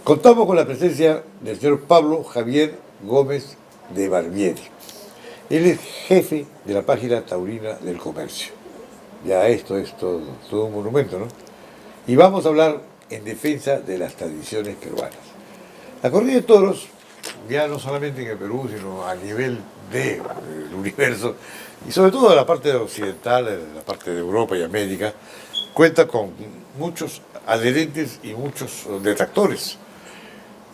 Contamos con la presencia del señor Pablo Javier Gómez de Barbieri. Él es jefe de la página taurina del comercio. Ya esto es todo un monumento, ¿no? Y vamos a hablar en defensa de las tradiciones peruanas. La corrida de toros, ya no solamente en el Perú, sino a nivel del universo, y sobre todo en la parte occidental, en la parte de Europa y América, cuenta con muchos adherentes y muchos detractores.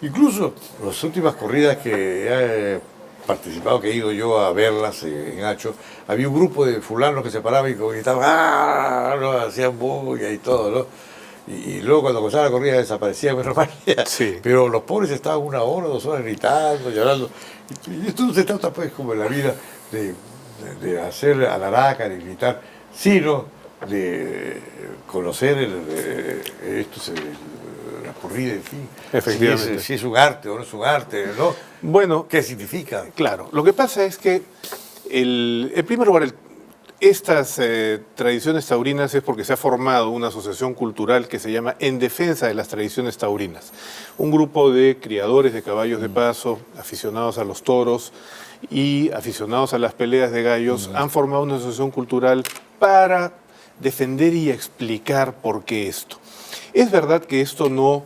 Incluso las últimas corridas que he participado, que he ido yo a verlas en Hacho, había un grupo de fulanos que se paraban y gritaban, ¡ah! ¿No? Hacían bulla y todo, ¿no? Y luego cuando comenzaba la corrida desaparecían, menos mal. Sí. Pero los pobres estaban 1 hora, 2 horas gritando, llorando. Y esto no se trata, pues, como en la vida, de hacer alaraca, de gritar, sino de conocer la corrida, en fin. Efectivamente. Si es un arte o no es un arte, ¿no? Bueno, ¿Qué significa? claro, lo que pasa es que, en primer lugar, estas tradiciones taurinas es porque se ha formado una asociación cultural que se llama En Defensa de las Tradiciones Taurinas. Un grupo de criadores de caballos de paso, aficionados a los toros y aficionados a las peleas de gallos, han formado una asociación cultural para defender y explicar por qué esto. Es verdad que esto no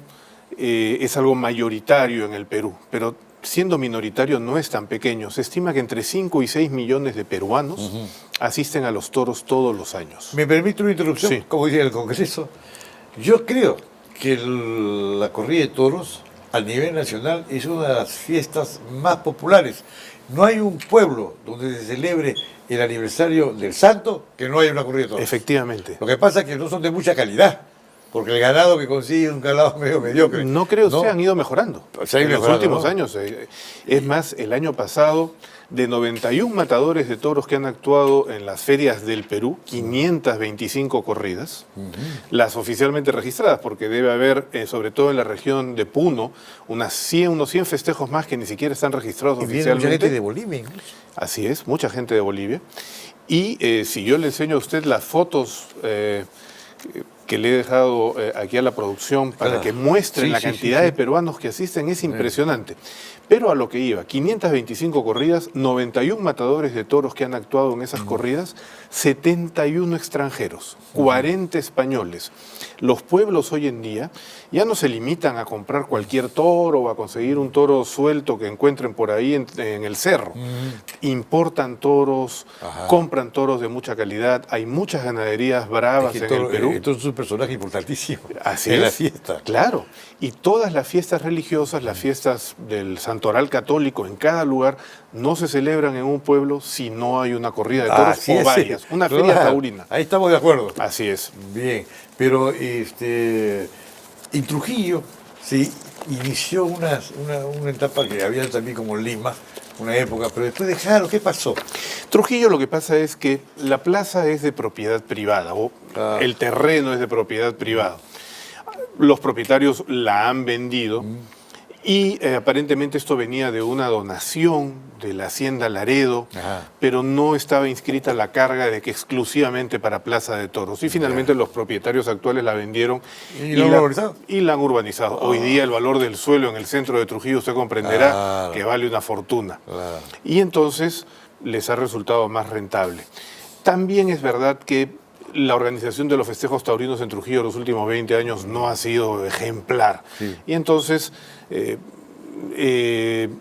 es algo mayoritario en el Perú, pero siendo minoritario no es tan pequeño. Se estima que entre 5 y 6 millones de peruanos asisten a los toros todos los años. ¿Me permite una interrupción? Sí. Como dice el Congreso, yo creo que la corrida de toros a nivel nacional es una de las fiestas más populares. No hay un pueblo donde se celebre el aniversario del santo que no haya una corrida de toros. Efectivamente. Lo que pasa es que no son de mucha calidad, porque el ganado que consigue es un ganado medio mediocre. No creo, se han ido mejorando. Se han ido en los mejorando, últimos ¿no? años. Es más, el año pasado, de 91 matadores de toros que han actuado en las ferias del Perú, 525 corridas, las oficialmente registradas, porque debe haber, sobre todo en la región de Puno, unos 100 festejos más que ni siquiera están registrados Y viene mucha oficialmente. gente de Bolivia incluso. Así es, mucha gente de Bolivia. Y si yo le enseño a usted las fotos que le he dejado aquí a la producción para que muestren la cantidad de peruanos que asisten, es impresionante. Pero a lo que iba, 525 corridas, 91 matadores de toros que han actuado en esas corridas, 71 extranjeros, 40 españoles. Los pueblos hoy en día ya no se limitan a comprar cualquier toro o a conseguir un toro suelto que encuentren por ahí en el cerro. Importan toros, compran toros de mucha calidad, hay muchas ganaderías bravas en el Perú. Entonces es un personaje importantísimo Así en la es. fiesta. Claro. Y todas las fiestas religiosas, las fiestas del santoral católico en cada lugar, no se celebran en un pueblo si no hay una corrida de toros Así o es, varias. Una claro. feria taurina. Ahí estamos de acuerdo. Así es. Bien, pero en Trujillo se inició una etapa que había también como en Lima, una época, pero después dejaron, ¿qué pasó? Trujillo, lo que pasa es que la plaza es de propiedad privada, o el terreno es de propiedad privada. Los propietarios la han vendido y aparentemente esto venía de una donación de la Hacienda Laredo, pero no estaba inscrita la carga de que exclusivamente para Plaza de Toros. Y finalmente los propietarios actuales la vendieron ¿Y la han urbanizado? Y la han urbanizado. Hoy día el valor del suelo en el centro de Trujillo, usted comprenderá que vale una fortuna. Y entonces les ha resultado más rentable. También es verdad que la organización de los festejos taurinos en Trujillo los últimos 20 años no ha sido ejemplar. Y entonces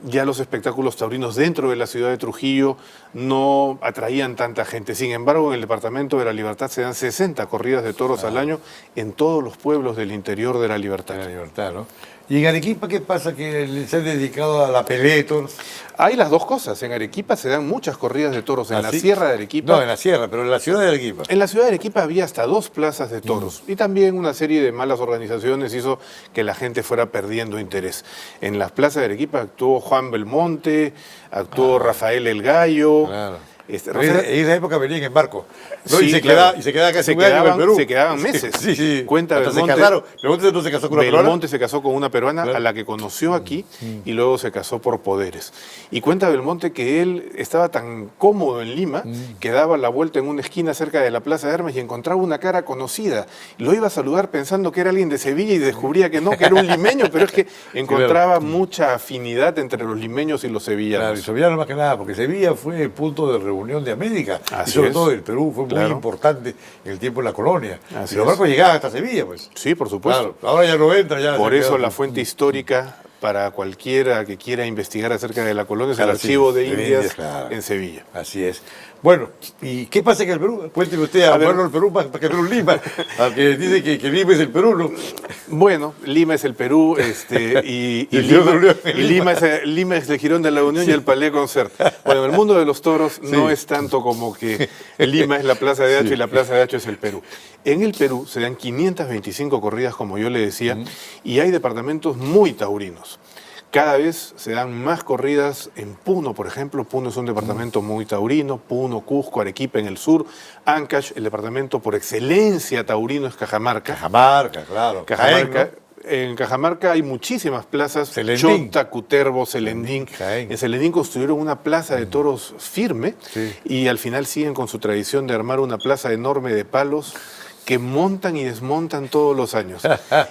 ya los espectáculos taurinos dentro de la ciudad de Trujillo no atraían tanta gente. Sin embargo, en el departamento de La Libertad se dan 60 corridas de toros al año en todos los pueblos del interior de La Libertad. La Libertad, ¿no? ¿Y en Arequipa qué pasa? ¿Que se han dedicado a la pelea de toros? Hay las dos cosas. En Arequipa se dan muchas corridas de toros. En la Sierra de Arequipa. No, en la Sierra, pero en la ciudad de Arequipa. En la ciudad de Arequipa había hasta 2 plazas de toros. Y también una serie de malas organizaciones hizo que la gente fuera perdiendo interés. En las plazas de Arequipa actuó Juan Belmonte, actuó Rafael el Gallo. En esa época venían en barco, ¿no? Sí, y se claro. quedaba casi Se un año en el Perú. Se quedaban meses. Sí, sí. Cuenta Hasta Belmonte. se casaron. Belmonte no se casó con una peruana. Belmonte se casó con una peruana, Claro. a la que conoció aquí y luego se casó por poderes. Y cuenta Belmonte que él estaba tan cómodo en Lima que daba la vuelta en una esquina cerca de la Plaza de Armas y encontraba una cara conocida. Lo iba a saludar pensando que era alguien de Sevilla y descubría que no, que era un limeño, pero es que encontraba mucha afinidad entre los limeños y los sevillanos. Claro, y sevillanos más que nada, porque Sevilla fue el punto de reunión de América. Así y sobre es. todo el Perú fue muy importante en el tiempo de la colonia. Así y los es. barcos llegaban hasta Sevilla, pues. Sí, por supuesto. Claro, ahora ya no entra. Ya Por se eso queda- la fuente histórica para cualquiera que quiera investigar acerca de la colonia es el Claro, sí, Archivo de de Indias Indias, claro. en Sevilla. Así es. Bueno, ¿y qué pasa en el Perú? Cuénteme usted, A ver. bueno, el Perú más que Perú Lima, aunque dice que Lima es el Perú, ¿no? Bueno, Lima es el Perú y Y el Girón de la Unión es Lima es el Girón de la Unión y el Palais Concert. Bueno, en el mundo de los toros no es tanto como que Lima es la Plaza de Hacho y la Plaza de Hacho es el Perú. En el Perú se dan 525 corridas, como yo le decía, y hay departamentos muy taurinos. Cada vez se dan más corridas en Puno, por ejemplo. Puno es un departamento muy taurino. Puno, Cusco, Arequipa en el sur. Ancash, el departamento por excelencia taurino es Cajamarca. Cajamarca, claro. Cajamarca. Jaén, En Cajamarca hay muchísimas plazas. Celendín. Chota, Cutervo, Celendín. Jaén. En Celendín construyeron una plaza de toros firme Sí. y al final siguen con su tradición de armar una plaza enorme de palos que montan y desmontan todos los años.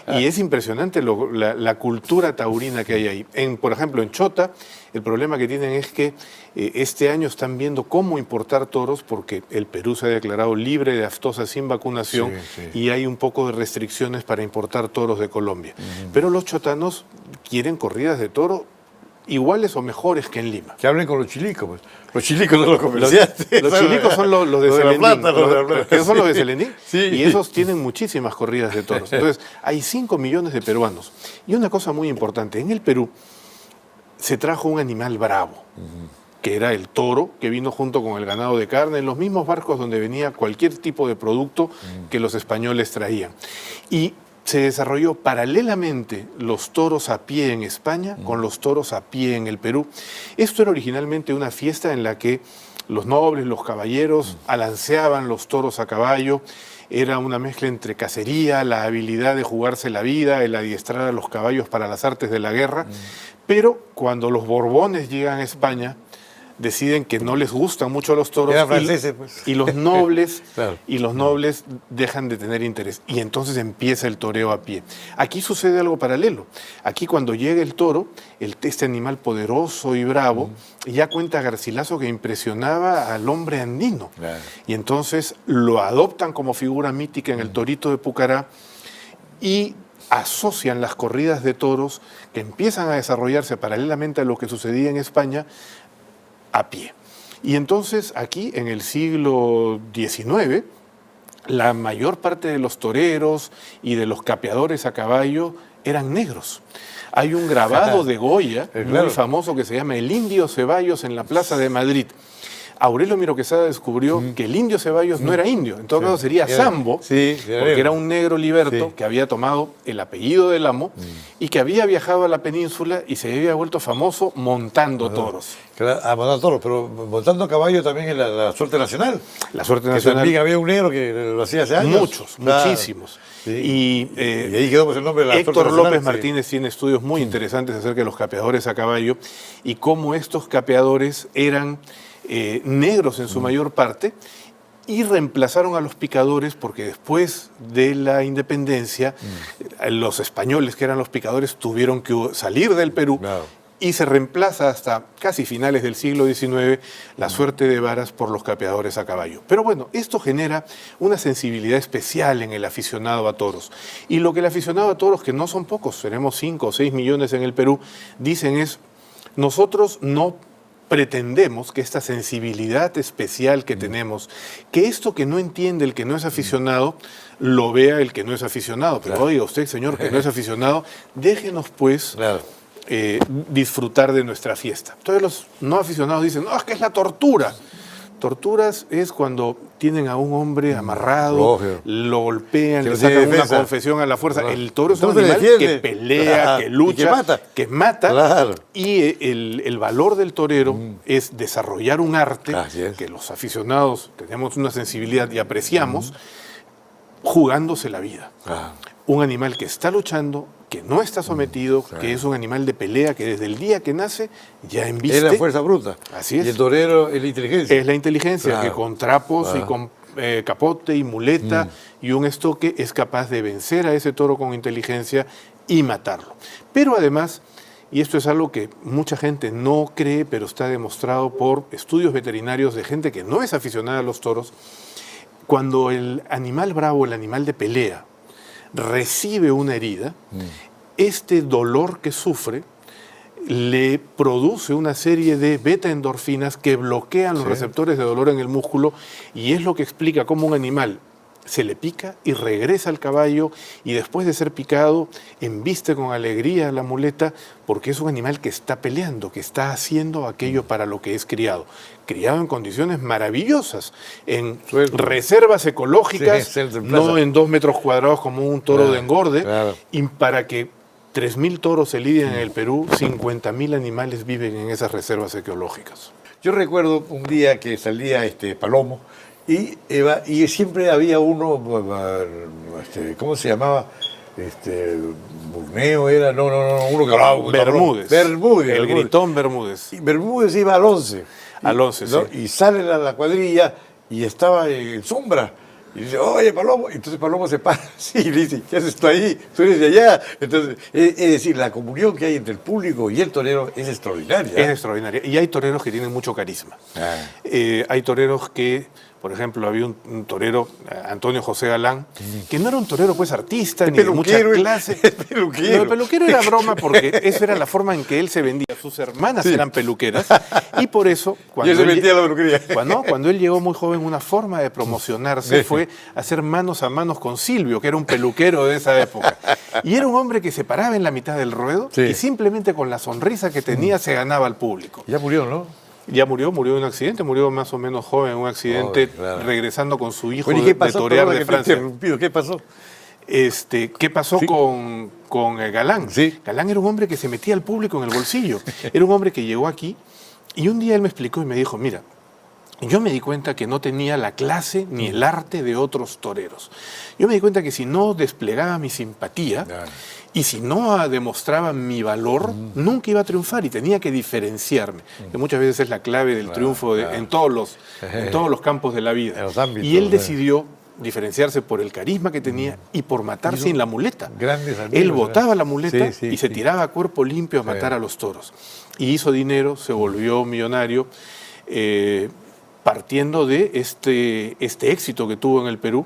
Y es impresionante la cultura taurina que hay ahí. Por ejemplo, en Chota, el problema que tienen es que este año están viendo cómo importar toros porque el Perú se ha declarado libre de aftosa sin vacunación Sí, sí. y hay un poco de restricciones para importar toros de Colombia. Pero los chotanos quieren corridas de toro iguales o mejores que en Lima. Que hablen con los chilicos, pues. Los chilicos son los comerciantes. Los chilicos son los de la Celendín. plata, los de la plata. Que son los de Celendín. Sí. Y esos tienen muchísimas corridas de toros. Entonces, hay 5 millones de peruanos. Y una cosa muy importante, en el Perú se trajo un animal bravo, que era el toro, que vino junto con el ganado de carne, en los mismos barcos donde venía cualquier tipo de producto que los españoles traían. Y se desarrolló paralelamente los toros a pie en España con los toros a pie en el Perú. Esto era originalmente una fiesta en la que los nobles, los caballeros, alanceaban los toros a caballo. Era una mezcla entre cacería, la habilidad de jugarse la vida, el adiestrar a los caballos para las artes de la guerra. Pero cuando los Borbones llegan a España, deciden que no les gustan mucho los toros Eran franceses, pues. y los nobles Claro. y los nobles dejan de tener interés y entonces empieza el toreo a pie. Aquí sucede algo paralelo. Aquí cuando llega el toro, este animal poderoso y bravo, ya cuenta Garcilaso que impresionaba al hombre andino. Claro. Y entonces lo adoptan como figura mítica en el Torito de Pucará y asocian las corridas de toros que empiezan a desarrollarse paralelamente a lo que sucedía en España a pie. Y entonces aquí en el siglo XIX, la mayor parte de los toreros y de los capeadores a caballo eran negros. Hay un grabado de Goya Claro. muy famoso que se llama El Indio Ceballos en la Plaza de Madrid. Aurelio Miro Quesada descubrió que el Indio Ceballos no era indio, en todo caso sería Era- Sambo, sí, porque era un negro liberto Sí. que había tomado el apellido del amo y que había viajado a la península y se había vuelto famoso montando toros. A montar toros, pero montando a caballo también en la suerte nacional. La suerte Que nacional. también había un negro que lo hacía hace años. Muchos, Claro. muchísimos. Sí. Y, Y ahí quedó pues, el nombre de la Héctor suerte nacional, López sí. Martínez tiene estudios muy interesantes acerca de los capeadores a caballo y cómo estos capeadores eran negros en su mayor parte y reemplazaron a los picadores porque después de la independencia los españoles que eran los picadores tuvieron que salir del Perú. Claro. Y se reemplaza hasta casi finales del siglo XIX la suerte de varas por los capeadores a caballo. Pero bueno, esto genera una sensibilidad especial en el aficionado a toros. Y lo que el aficionado a toros, que no son pocos, tenemos 5 o 6 millones en el Perú, dicen es, nosotros no pretendemos que esta sensibilidad especial que tenemos, que esto que no entiende el que no es aficionado, lo vea el que no es aficionado. Pero Claro. oiga, usted, señor, que no es aficionado, déjenos pues Claro. disfrutar de nuestra fiesta. Entonces los no aficionados dicen, no, es que es la tortura. Torturas es cuando tienen a un hombre amarrado, Lógico. lo golpean, Que le no tiene sacan una defensa. confesión a la fuerza. Claro. El toro es un Entonces animal que defiende. pelea, Claro. que Y lucha, que mata. Claro. Y Claro. el valor del torero es desarrollar un arte Así es. que los aficionados tenemos una sensibilidad y apreciamos, jugándose la vida. Ah, Un animal que está luchando, que no está sometido, que es un animal de pelea, que desde el día que nace ya embiste. es la fuerza bruta. Así es. Y el torero es la inteligencia. Es la inteligencia, Claro. que con trapos y Claro. con capote y muleta y un estoque es capaz de vencer a ese toro con inteligencia y matarlo. Pero además, y esto es algo que mucha gente no cree, pero está demostrado por estudios veterinarios de gente que no es aficionada a los toros, cuando el animal bravo, el animal de pelea, recibe una herida, este dolor que sufre le produce una serie de beta-endorfinas que bloquean los receptores de dolor en el músculo y es lo que explica cómo un animal se le pica y regresa al caballo y después de ser picado embiste con alegría la muleta porque es un animal que está peleando, que está haciendo aquello para lo que es criado. Criado en condiciones maravillosas, en Suelto. reservas ecológicas, Sí, en no plaza. en 2 metros cuadrados como un toro Claro, de engorde, claro. y para que 3.000 toros se lidien en el Perú, 50.000 animales viven en esas reservas ecológicas. Yo recuerdo un día que salía Palomo y siempre había uno, ¿cómo se llamaba? Burneo era, no, uno que hablaba. Bermúdez. Bermúdez. El gritón Bermúdez. Y Bermúdez iba al 11. Al 11, ¿no? sí. Y sale la cuadrilla y estaba en sombra. Y dice, oye, Palomo. Entonces Palomo se para así y le dice, ¿qué haces tú ahí? Tú eres de allá. Entonces, es decir, la comunión que hay entre el público y el torero es extraordinaria. Es extraordinaria. Y hay toreros que tienen mucho carisma. Ah. Hay toreros que, por ejemplo, había un torero, Antonio José Galán, que no era un torero pues artista, ni de mucha peluquero, clase. el peluquero. No, el peluquero era broma porque esa era la forma en que él se vendía. Sus hermanas eran peluqueras y por eso... Y él se metía a la peluquería. Cuando él llegó muy joven, una forma de promocionarse Sí. fue hacer manos a manos con Silvio, que era un peluquero de esa época. Y era un hombre que se paraba en la mitad del ruedo Sí. y simplemente con la sonrisa que tenía se ganaba al público. Ya murió, ¿no? Ya murió en un accidente, murió más o menos joven en un accidente, Claro. regresando con su hijo Bueno, ¿y de qué pasó? torear Perdona de que te he Francia. interrumpido. ¿Qué pasó? ¿Qué pasó Sí. con Galán? Sí. Galán era un hombre que se metía al público en el bolsillo. Era un hombre que llegó aquí y un día él me explicó y me dijo, mira, yo me di cuenta que no tenía la clase ni el arte de otros toreros. Yo me di cuenta que si no desplegaba mi simpatía Claro. y si no demostraba mi valor, nunca iba a triunfar y tenía que diferenciarme. Que muchas veces es la clave del triunfo claro. en todos los campos de la vida. En los ámbitos, y él ¿no? decidió diferenciarse por el carisma que tenía y por matar sin la muleta. Grandes amigos, Él ¿verdad? botaba la muleta Sí, y se tiraba a cuerpo limpio a matar a los toros. Y hizo dinero, se volvió millonario, partiendo de este éxito que tuvo en el Perú.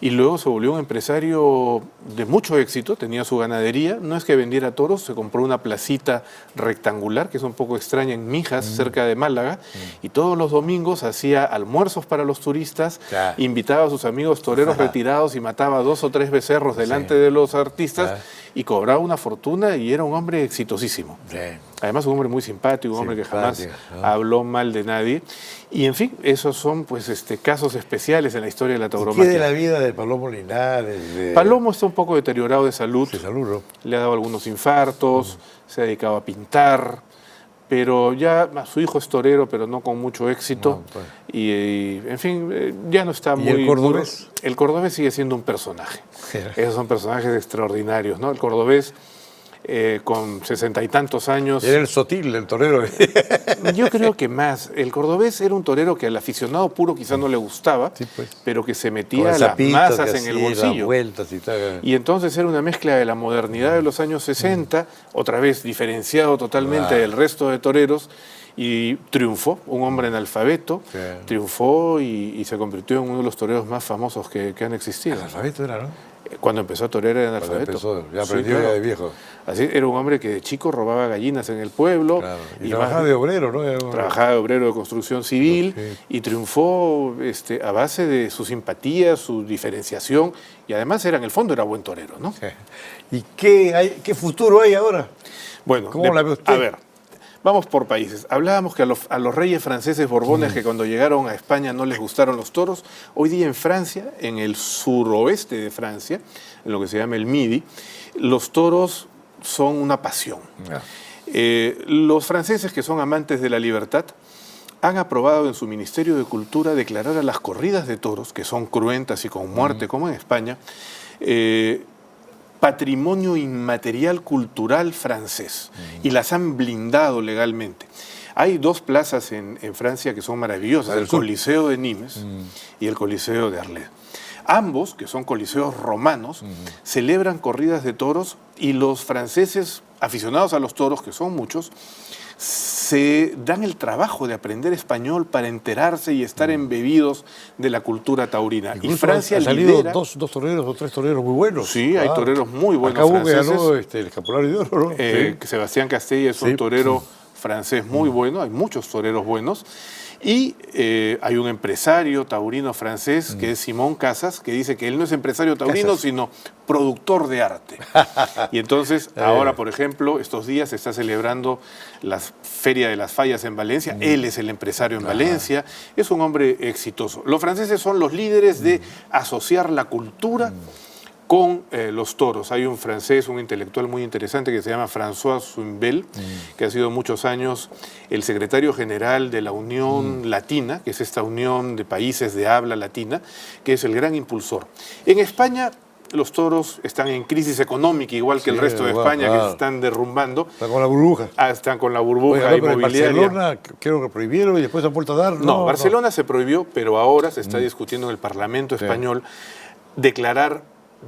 Y luego se volvió un empresario de mucho éxito, tenía su ganadería, no es que vendiera toros, se compró una placita rectangular, que es un poco extraña, en Mijas, cerca de Málaga, y todos los domingos hacía almuerzos para los turistas, Ya. invitaba a sus amigos toreros retirados y mataba 2 o 3 becerros delante de los artistas, y cobraba una fortuna y era un hombre exitosísimo. Sí. Además, un hombre muy simpático, un hombre que jamás Simpático, ¿no? habló mal de nadie. Y en fin, esos son pues casos especiales en la historia de la ¿Qué tauromaquia. de la vida de Palomo Linares? Palomo está un poco deteriorado de salud, Se saludó. le ha dado algunos infartos, se ha dedicado a pintar, pero ya su hijo es torero, pero no con mucho éxito. No, pues. Y, en fin, ya no está ¿Y muy... el cordobés? El cordobés sigue siendo un personaje. Esos son personajes extraordinarios, ¿no? El cordobés, con 60 y tantos años... Era el sotil, el torero. Yo creo que más. El cordobés era un torero que al aficionado puro quizá no le gustaba, Sí, pues. pero que se Con metía el las sapito masas que en el hacía, las bolsillo. vueltas y tal. Y entonces era una mezcla de la modernidad de los años 60, otra vez diferenciado totalmente del resto de toreros, y triunfó, un hombre analfabeto, Sí. triunfó y se convirtió en uno de los toreros más famosos que han existido. El alfabeto era, ¿no? Cuando empezó a torear era Cuando analfabeto. empezó, ya Sí, aprendió claro. ya de viejo. Así, era un hombre que de chico robaba gallinas en el pueblo. Claro. Y más- trabajaba de obrero, ¿no? Era un- Trabajaba de obrero de construcción civil Sí. y triunfó a base de su simpatía, su diferenciación y además en el fondo era buen torero, ¿no? ¿Y qué futuro hay ahora? Bueno, ¿Cómo la ve usted? a ver, Vamos por países. Hablábamos que a los reyes franceses borbones que cuando llegaron a España no les gustaron los toros. Hoy día en Francia, en el suroeste de Francia, en lo que se llama el Midi, los toros son una pasión. Los franceses, que son amantes de la libertad, han aprobado en su Ministerio de Cultura declarar a las corridas de toros, que son cruentas y con muerte, como en España, patrimonio inmaterial cultural francés, y las han blindado legalmente. Hay dos plazas en Francia que son maravillosas, el Coliseo de Nimes y el Coliseo de Arles. Ambos, que son coliseos romanos, celebran corridas de toros, y los franceses aficionados a los toros, que son muchos, se dan el trabajo de aprender español para enterarse y estar embebidos de la cultura taurina. Incluso y Francia han salido lidera... dos toreros o tres toreros muy buenos. Sí, hay toreros muy buenos acá franceses. ganó el Escapulario de Oro, ¿no? Sí. Sebastián Castella es un torero francés muy bueno, hay muchos toreros buenos. Y hay un empresario taurino francés que es Simón Casas, que dice que él no es empresario taurino, sino productor de arte. Y entonces, ahora, por ejemplo, estos días se está celebrando la Feria de las Fallas en Valencia. Él es el empresario en Valencia. Es un hombre exitoso. Los franceses son los líderes de asociar la cultura con los toros. Hay un francés, un intelectual muy interesante que se llama François Zumbel, que ha sido muchos años el secretario general de la Unión Latina, que es esta unión de países de habla latina, que es el gran impulsor. En España los toros están en crisis económica, igual que el resto de España, que se están derrumbando. Están con la burbuja. Están con la burbuja inmobiliaria. En Barcelona creo que prohibieron y después han vuelto a dar. No, Barcelona se prohibió, pero ahora se está discutiendo en el Parlamento español declarar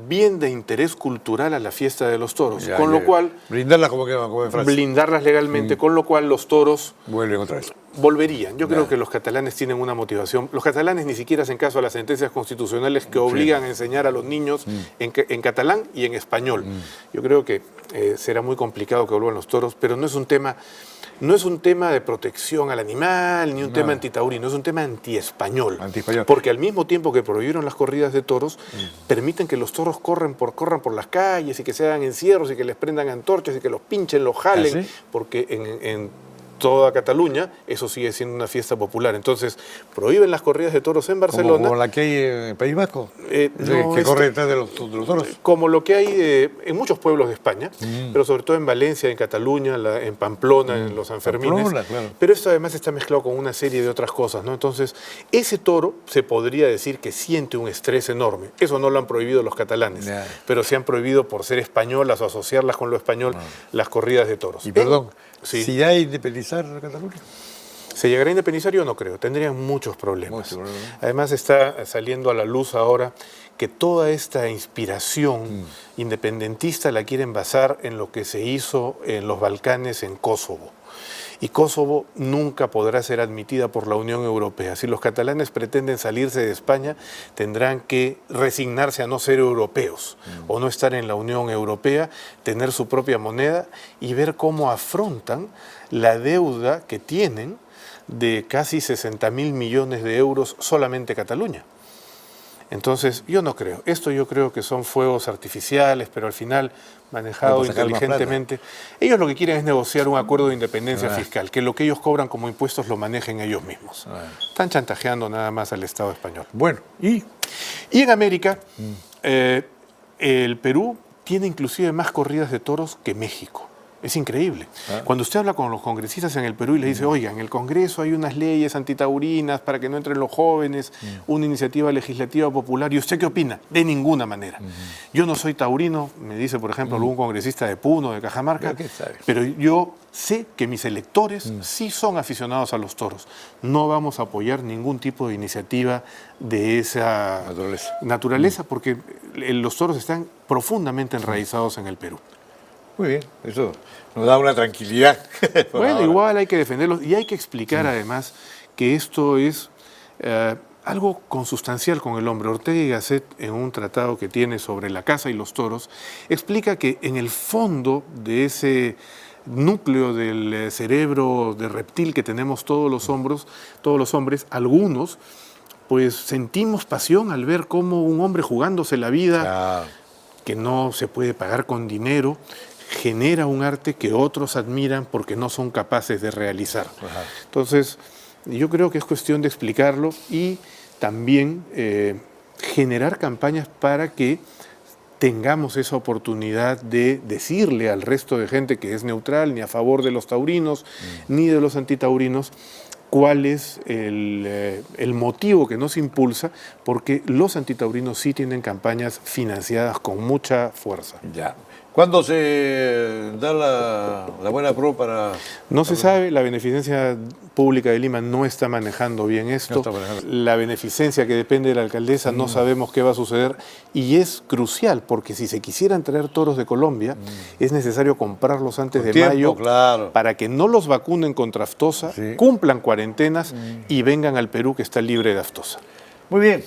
bien de interés cultural a la fiesta de los toros, con lo cual... Blindarlas como en Francia. Blindarlas legalmente, con lo cual los toros... Vuelven otra vez. Volverían. Yo creo que los catalanes tienen una motivación. Los catalanes ni siquiera hacen caso a las sentencias constitucionales que obligan a enseñar a los niños en catalán y en español. Yo creo que será muy complicado que vuelvan los toros, pero no es un tema... No es un tema de protección al animal, ni un tema antitaurino, es un tema antiespañol. Porque al mismo tiempo que prohibieron las corridas de toros, permiten que los toros corran por las calles y que se hagan encierros y que les prendan antorchas y que los pinchen, los jalen, porque en toda Cataluña eso sigue siendo una fiesta popular. Entonces, prohíben las corridas de toros en Barcelona. ¿Como la que hay en el País Vasco? No, que corre detrás de los toros. Como lo que hay en muchos pueblos de España, pero sobre todo en Valencia, en Cataluña, en Pamplona, en los Sanfermines. Claro. Pero esto además está mezclado con una serie de otras cosas, ¿no? Entonces, ese toro se podría decir que siente un estrés enorme. Eso no lo han prohibido los catalanes, pero se han prohibido por ser españolas o asociarlas con lo español las corridas de toros. Y perdón, si ya hay independizar Cataluña. ¿Se llegará a independizar? Yo no creo. Tendrían muchos problemas. Además está saliendo a la luz ahora que toda esta inspiración independentista la quieren basar en lo que se hizo en los Balcanes, en Kosovo. Y Kosovo nunca podrá ser admitida por la Unión Europea. Si los catalanes pretenden salirse de España, tendrán que resignarse a no ser europeos o no estar en la Unión Europea, tener su propia moneda y ver cómo afrontan la deuda que tienen de casi 60.000 millones de euros solamente Cataluña. Entonces, yo no creo. Esto yo creo que son fuegos artificiales, pero al final manejado inteligentemente. Ellos lo que quieren es negociar un acuerdo de independencia fiscal, que lo que ellos cobran como impuestos lo manejen ellos mismos. Están chantajeando nada más al Estado español. Bueno, y en América, el Perú tiene inclusive más corridas de toros que México. Es increíble. Cuando usted habla con los congresistas en el Perú y les dice, oiga, en el Congreso hay unas leyes antitaurinas para que no entren los jóvenes, una iniciativa legislativa popular, ¿y usted qué opina? De ninguna manera. Yo no soy taurino, me dice, por ejemplo, algún congresista de Puno, de Cajamarca, pero yo sé que mis electores sí son aficionados a los toros. No vamos a apoyar ningún tipo de iniciativa de esa naturaleza porque los toros están profundamente enraizados en el Perú. Muy bien, eso nos da una tranquilidad. Bueno, igual hay que defenderlos y hay que explicar además que esto es algo consustancial con el hombre. Ortega y Gasset, en un tratado que tiene sobre la caza y los toros, explica que en el fondo de ese núcleo del cerebro de reptil que tenemos todos los hombres, algunos, pues sentimos pasión al ver cómo un hombre jugándose la vida, que no se puede pagar con dinero, genera un arte que otros admiran porque no son capaces de realizar. Ajá. Entonces, yo creo que es cuestión de explicarlo y también generar campañas para que tengamos esa oportunidad de decirle al resto de gente que es neutral, ni a favor de los taurinos, ni de los antitaurinos, cuál es el motivo que nos impulsa, porque los antitaurinos sí tienen campañas financiadas con mucha fuerza. Ya. ¿Cuándo se da la buena pro para...? No se sabe, la Beneficencia Pública de Lima no está manejando bien esto. No está manejando. La beneficencia que depende de la alcaldesa no sabemos qué va a suceder y es crucial porque si se quisieran traer toros de Colombia es necesario comprarlos antes de mayo claro. para que no los vacunen contra aftosa, Sí. cumplan cuarentenas y vengan al Perú que está libre de aftosa. Muy bien.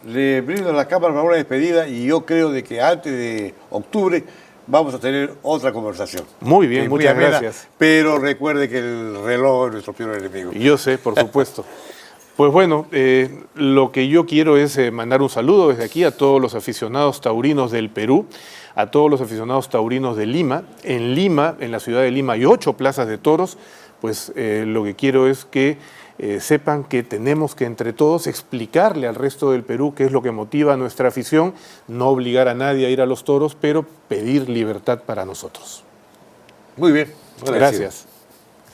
Le brindo a la Cámara para una despedida y yo creo de que antes de octubre vamos a tener otra conversación. Muy bien, Es muy muchas amena, gracias. Pero recuerde que el reloj es nuestro peor enemigo. Yo sé, por supuesto. Pues bueno, lo que yo quiero es mandar un saludo desde aquí a todos los aficionados taurinos del Perú, a todos los aficionados taurinos de Lima. En Lima, en la ciudad de Lima, hay 8 plazas de toros. Pues lo que quiero es que sepan que tenemos que entre todos explicarle al resto del Perú qué es lo que motiva a nuestra afición, no obligar a nadie a ir a los toros, pero pedir libertad para nosotros. Muy bien. Gracias.